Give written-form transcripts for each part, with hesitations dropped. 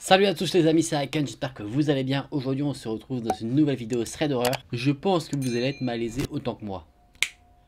Salut à tous les amis, c'est Aken, j'espère que vous allez bien. Aujourd'hui on se retrouve dans une nouvelle vidéo thread horreur. Je pense que vous allez être malaisés autant que moi.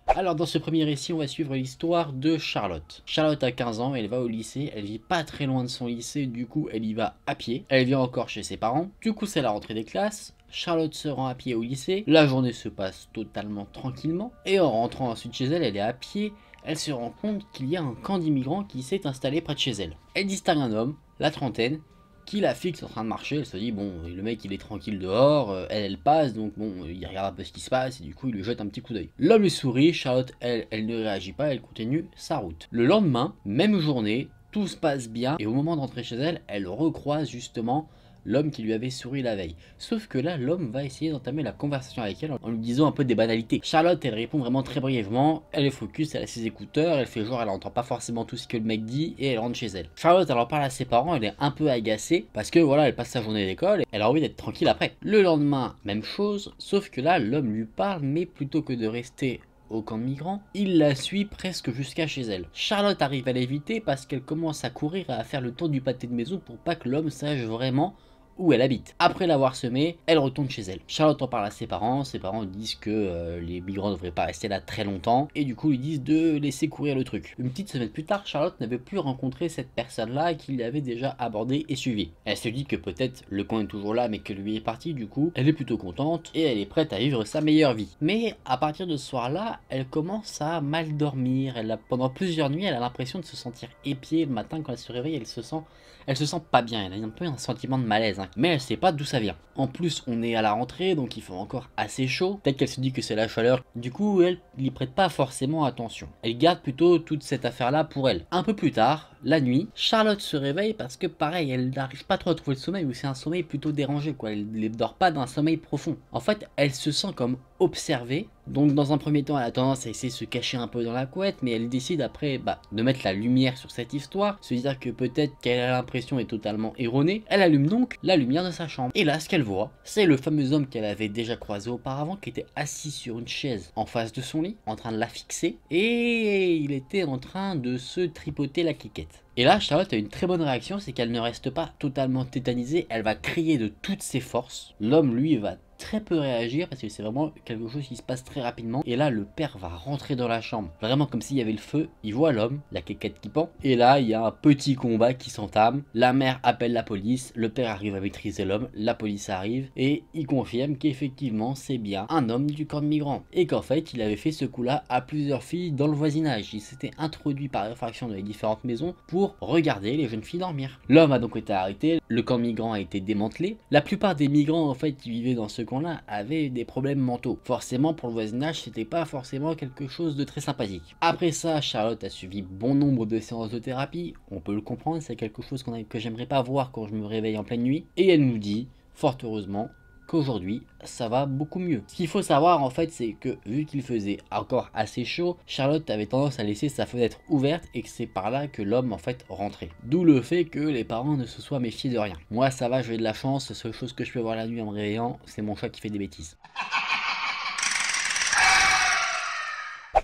Alors dans ce premier récit on va suivre l'histoire de Charlotte. Charlotte a 15 ans, elle va au lycée, elle vit pas très loin de son lycée, du coup elle y va à pied. Elle vient encore chez ses parents, du coup c'est la rentrée des classes. Charlotte se rend à pied au lycée, la journée se passe totalement tranquillement. Et en rentrant ensuite chez elle, elle est à pied, elle se rend compte qu'il y a un camp d'immigrants qui s'est installé près de chez elle. Elle distingue un homme, la trentaine, qui la fixe en train de marcher. Elle se dit bon, le mec il est tranquille dehors, elle passe, donc bon, il regarde un peu ce qui se passe et du coup il lui jette un petit coup d'œil. L'homme lui sourit, Charlotte elle ne réagit pas, elle continue sa route. Le lendemain, même journée, tout se passe bien et au moment d'entrer chez elle, elle recroise justement l'homme qui lui avait souri la veille. Sauf que là, l'homme va essayer d'entamer la conversation avec elle en lui disant un peu des banalités. Charlotte, elle répond vraiment très brièvement, elle est focus, elle a ses écouteurs, elle fait genre elle entend pas forcément tout ce que le mec dit et elle rentre chez elle. Charlotte, elle en parle à ses parents, elle est un peu agacée parce que voilà, elle passe sa journée d'école et elle a envie d'être tranquille après. Le lendemain, même chose, sauf que là, l'homme lui parle, mais plutôt que de rester au camp de migrants, il la suit presque jusqu'à chez elle. Charlotte arrive à l'éviter parce qu'elle commence à courir et à faire le tour du pâté de maison pour pas que l'homme sache vraiment où elle habite. Après l'avoir semée, elle retourne chez elle. Charlotte en parle à ses parents disent que les migrants ne devraient pas rester là très longtemps, et du coup ils disent de laisser courir le truc. Une petite semaine plus tard, Charlotte n'avait plus rencontré cette personne-là qui l'avait déjà abordée et suivie. Elle se dit que peut-être le coin est toujours là mais que lui est parti, du coup elle est plutôt contente et elle est prête à vivre sa meilleure vie. Mais à partir de ce soir-là, elle commence à mal dormir. Pendant plusieurs nuits, elle a l'impression de se sentir épiée. Le matin quand elle se réveille, elle se sent pas bien, elle a un peu un sentiment de malaise, mais elle sait pas d'où ça vient. En plus, on est à la rentrée, donc il fait encore assez chaud. Peut-être qu'elle se dit que c'est la chaleur. Du coup, elle n'y prête pas forcément attention. Elle garde plutôt toute cette affaire-là pour elle. Un peu plus tard, la nuit, Charlotte se réveille parce que pareil, elle n'arrive pas trop à trouver le sommeil, ou c'est un sommeil plutôt dérangé, quoi. Elle ne dort pas d'un sommeil profond. En fait, elle se sent comme observée. Donc dans un premier temps, elle a tendance à essayer de se cacher un peu dans la couette, mais elle décide après de mettre la lumière sur cette histoire, se dire que peut-être qu'elle a l'impression est totalement erronée. Elle allume donc la lumière de sa chambre. Et là, ce qu'elle voit, c'est le fameux homme qu'elle avait déjà croisé auparavant, qui était assis sur une chaise en face de son lit, en train de la fixer, et il était en train de se tripoter la cliquette. Et là, Charlotte a une très bonne réaction, c'est qu'elle ne reste pas totalement tétanisée, elle va crier de toutes ses forces. L'homme, lui, va très peu réagir parce que c'est vraiment quelque chose qui se passe très rapidement. Et là, le père va rentrer dans la chambre, vraiment comme s'il y avait le feu. Il voit l'homme, la quéquette qui pend, et là, il y a un petit combat qui s'entame. La mère appelle la police, le père arrive à maîtriser l'homme, la police arrive, et il confirme qu'effectivement, c'est bien un homme du camp de migrants. Et qu'en fait, il avait fait ce coup-là à plusieurs filles dans le voisinage. Il s'était introduit par effraction dans les différentes maisons pour regarder les jeunes filles dormir. L'homme a donc été arrêté, le camp de migrants a été démantelé. La plupart des migrants, en fait, qui vivaient dans ce camp-là, avaient des problèmes mentaux. Forcément, pour le voisinage, c'était pas forcément quelque chose de très sympathique. Après ça, Charlotte a suivi bon nombre de séances de thérapie. On peut le comprendre, c'est quelque chose que j'aimerais pas voir quand je me réveille en pleine nuit. Et elle nous dit, fort heureusement, qu'aujourd'hui ça va beaucoup mieux. Ce qu'il faut savoir en fait, c'est que vu qu'il faisait encore assez chaud, Charlotte avait tendance à laisser sa fenêtre ouverte et que c'est par là que l'homme en fait rentrait. D'où le fait que les parents ne se soient méfiés de rien. Moi ça va, j'ai de la chance, la seule chose que je peux voir la nuit en me réveillant, c'est mon chat qui fait des bêtises.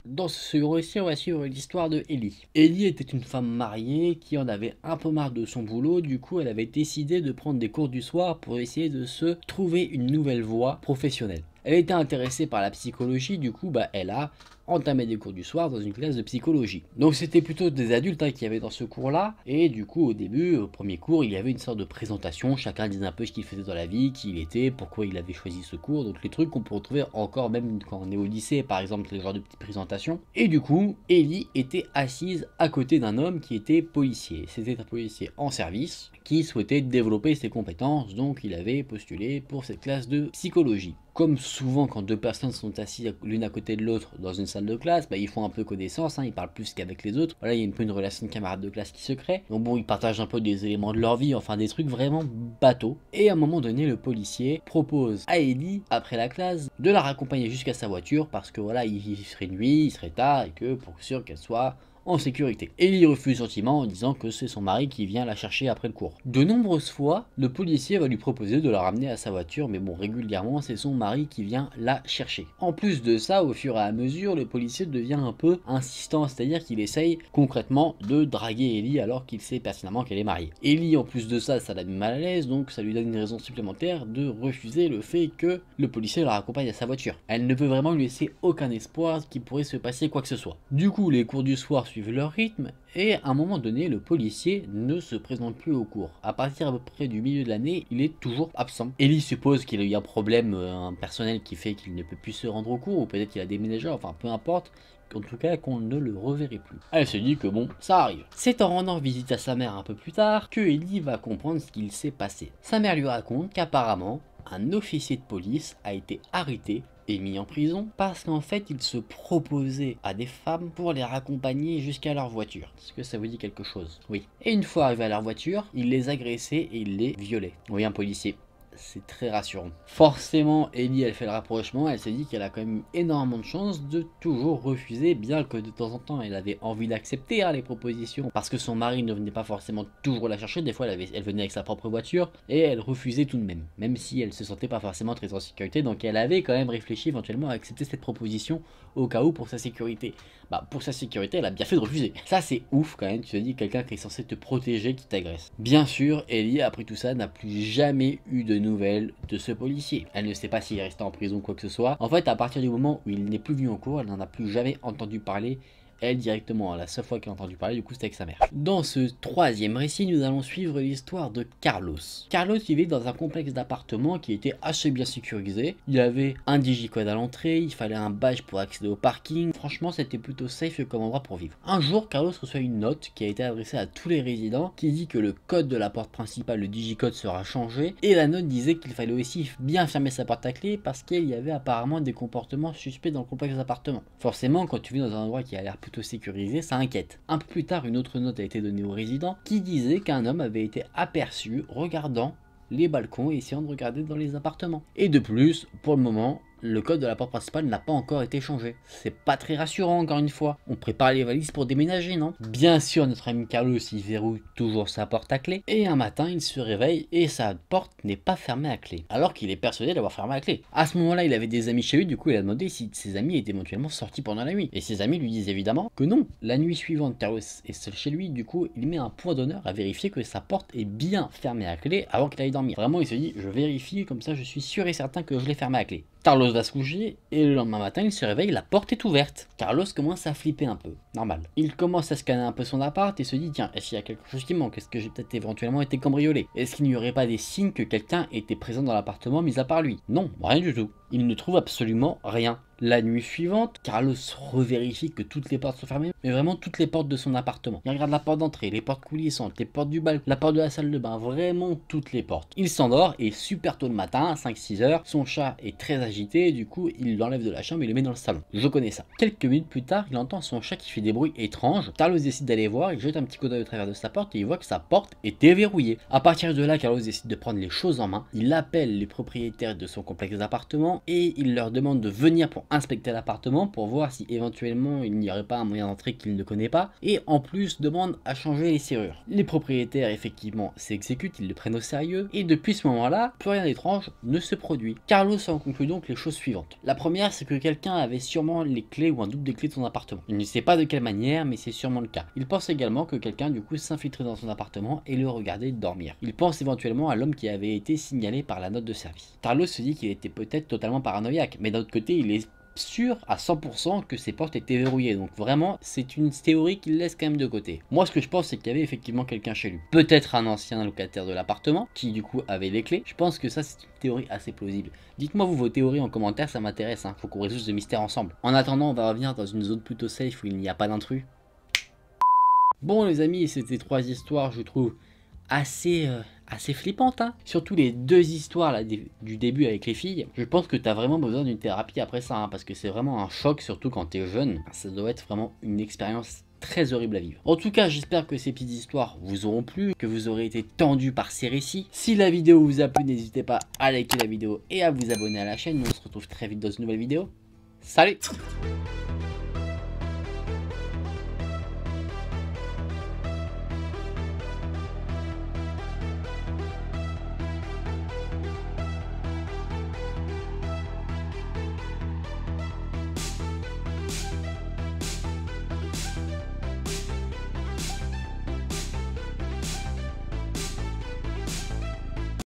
Dans ce second récit, on va suivre l'histoire de Ellie. Ellie était une femme mariée qui en avait un peu marre de son boulot, du coup elle avait décidé de prendre des cours du soir pour essayer de se trouver une nouvelle voie professionnelle. Elle était intéressée par la psychologie, du coup elle a entamé des cours du soir dans une classe de psychologie. Donc c'était plutôt des adultes qui avaient dans ce cours là, et du coup au début, au premier cours, il y avait une sorte de présentation, chacun disait un peu ce qu'il faisait dans la vie, qui il était, pourquoi il avait choisi ce cours, donc les trucs qu'on peut retrouver encore même quand on est au lycée, par exemple les genres de petites présentations. Et du coup, Ellie était assise à côté d'un homme qui était policier. C'était un policier en service qui souhaitait développer ses compétences, donc il avait postulé pour cette classe de psychologie. Comme souvent quand deux personnes sont assises l'une à côté de l'autre dans une salle de classe, ils font un peu connaissance, ils parlent plus qu'avec les autres. Voilà, il y a un peu une relation de camarade de classe qui se crée. Donc bon, ils partagent un peu des éléments de leur vie, enfin des trucs vraiment bateaux. Et à un moment donné, le policier propose à Ellie, après la classe, de la raccompagner jusqu'à sa voiture parce que voilà, il serait nuit, il serait tard et que pour sûr qu'elle soit en sécurité. Ellie refuse gentiment en disant que c'est son mari qui vient la chercher après le cours. De nombreuses fois, le policier va lui proposer de la ramener à sa voiture, mais bon, régulièrement, c'est son mari qui vient la chercher. En plus de ça, au fur et à mesure, le policier devient un peu insistant, c'est-à-dire qu'il essaye concrètement de draguer Ellie alors qu'il sait pertinemment qu'elle est mariée. Ellie, en plus de ça, ça la met mal à l'aise, donc ça lui donne une raison supplémentaire de refuser le fait que le policier la raccompagne à sa voiture. Elle ne veut vraiment lui laisser aucun espoir qu'il pourrait se passer quoi que ce soit. Du coup, les cours du soir suivent leur rythme, et à un moment donné, le policier ne se présente plus au cours. À partir à peu près du milieu de l'année, il est toujours absent. Ellie suppose qu'il a eu un problème personnel qui fait qu'il ne peut plus se rendre au cours, ou peut-être qu'il a déménagé, enfin peu importe. En tout cas qu'on ne le reverrait plus. Elle se dit que bon, ça arrive. C'est en rendant visite à sa mère un peu plus tard que Ellie va comprendre ce qu'il s'est passé. Sa mère lui raconte qu'apparemment, un officier de police a été arrêté et mis en prison parce qu'en fait il se proposait à des femmes pour les raccompagner jusqu'à leur voiture. Est-ce que ça vous dit quelque chose? Oui. Et une fois arrivé à leur voiture, il les agressait et il les violait. Oui, un policier. C'est très rassurant. Forcément, Ellie, elle fait le rapprochement, elle s'est dit qu'elle a quand même eu énormément de chance de toujours refuser, bien que de temps en temps elle avait envie d'accepter les propositions, parce que son mari ne venait pas forcément toujours la chercher, des fois elle venait avec sa propre voiture, et elle refusait tout de même, même si elle se sentait pas forcément très en sécurité, donc elle avait quand même réfléchi éventuellement à accepter cette proposition au cas où pour sa sécurité. Bah pour sa sécurité, elle a bien fait de refuser. Ça c'est ouf quand même, tu te dis quelqu'un qui est censé te protéger qui t'agresse. Bien sûr, Ellie après tout ça n'a plus jamais eu de nouvelles de ce policier. Elle ne sait pas s'il est resté en prison ou quoi que ce soit. En fait, à partir du moment où il n'est plus venu en cours, elle n'en a plus jamais entendu parler. Elle directement, la seule fois qu'elle a entendu parler, du coup c'était avec sa mère. Dans ce troisième récit, nous allons suivre l'histoire de Carlos. Carlos vivait dans un complexe d'appartements qui était assez bien sécurisé. Il avait un digicode à l'entrée, il fallait un badge pour accéder au parking. Franchement, c'était plutôt safe comme endroit pour vivre. Un jour, Carlos reçoit une note qui a été adressée à tous les résidents qui dit que le code de la porte principale, le digicode, sera changé. Et la note disait qu'il fallait aussi bien fermer sa porte à clé parce qu'il y avait apparemment des comportements suspects dans le complexe d'appartements. Forcément, quand tu vis dans un endroit qui a l'air plutôt sécurisé, ça inquiète. Un peu plus tard, une autre note a été donnée aux résidents qui disait qu'un homme avait été aperçu regardant les balcons et essayant de regarder dans les appartements. Et de plus, pour le moment, le code de la porte principale n'a pas encore été changé. C'est pas très rassurant encore une fois. On prépare les valises pour déménager, non? Bien sûr, notre ami Carlos il verrouille toujours sa porte à clé. Et un matin, il se réveille et sa porte n'est pas fermée à clé. Alors qu'il est persuadé d'avoir fermé à clé. À ce moment-là, il avait des amis chez lui, du coup il a demandé si ses amis étaient éventuellement sortis pendant la nuit. Et ses amis lui disent évidemment que non. La nuit suivante, Carlos est seul chez lui, du coup il met un point d'honneur à vérifier que sa porte est bien fermée à clé avant qu'il aille dormir. Vraiment, il se dit, je vérifie, comme ça je suis sûr et certain que je l'ai fermée à clé. Carlos va se coucher et le lendemain matin il se réveille, la porte est ouverte. Carlos commence à flipper un peu, normal. Il commence à scanner un peu son appart et se dit tiens, est-ce qu'il y a quelque chose qui manque? Est-ce que j'ai peut-être éventuellement été cambriolé? Est-ce qu'il n'y aurait pas des signes que quelqu'un était présent dans l'appartement mis à part lui? Non, rien du tout. Il ne trouve absolument rien. La nuit suivante, Carlos revérifie que toutes les portes sont fermées, mais vraiment toutes les portes de son appartement. Il regarde la porte d'entrée, les portes coulissantes, les portes du balcon, la porte de la salle de bain, vraiment toutes les portes. Il s'endort et super tôt le matin, à 5-6 heures, son chat est très agité et du coup il l'enlève de la chambre et le met dans le salon. Je connais ça. Quelques minutes plus tard, il entend son chat qui fait des bruits étranges. Carlos décide d'aller voir, il jette un petit coup d'œil au travers de sa porte et il voit que sa porte est déverrouillée. À partir de là, Carlos décide de prendre les choses en main. Il appelle les propriétaires de son complexe d'appartements et il leur demande de venir pour inspecter l'appartement pour voir si éventuellement il n'y aurait pas un moyen d'entrée qu'il ne connaît pas et en plus demande à changer les serrures. Les propriétaires effectivement s'exécutent, ils le prennent au sérieux et depuis ce moment-là, plus rien d'étrange ne se produit. Carlos en conclut donc les choses suivantes. La première, c'est que quelqu'un avait sûrement les clés ou un double des clés de son appartement. Il ne sait pas de quelle manière, mais c'est sûrement le cas. Il pense également que quelqu'un du coup s'infiltrait dans son appartement et le regardait dormir. Il pense éventuellement à l'homme qui avait été signalé par la note de service. Carlos se dit qu'il était peut-être totalement paranoïaque, mais d'un autre côté, il est sûr à 100% que ses portes étaient verrouillées, donc vraiment c'est une théorie qu'il laisse quand même de côté. Moi ce que je pense c'est qu'il y avait effectivement quelqu'un chez lui, peut-être un ancien locataire de l'appartement qui du coup avait les clés. Je pense que ça c'est une théorie assez plausible. Dites-moi vous vos théories en commentaire, ça m'intéresse, faut qu'on résout ce mystère ensemble. En attendant on va revenir dans une zone plutôt safe où il n'y a pas d'intrus. Bon les amis, c'était 3 histoires je trouve assez flippante, hein. Surtout les 2 histoires là, du début avec les filles. Je pense que tu as vraiment besoin d'une thérapie après ça, parce que c'est vraiment un choc, surtout quand tu es jeune. Ça doit être vraiment une expérience très horrible à vivre. En tout cas, j'espère que ces petites histoires vous auront plu, que vous aurez été tendus par ces récits. Si la vidéo vous a plu, n'hésitez pas à liker la vidéo et à vous abonner à la chaîne. On se retrouve très vite dans une nouvelle vidéo. Salut!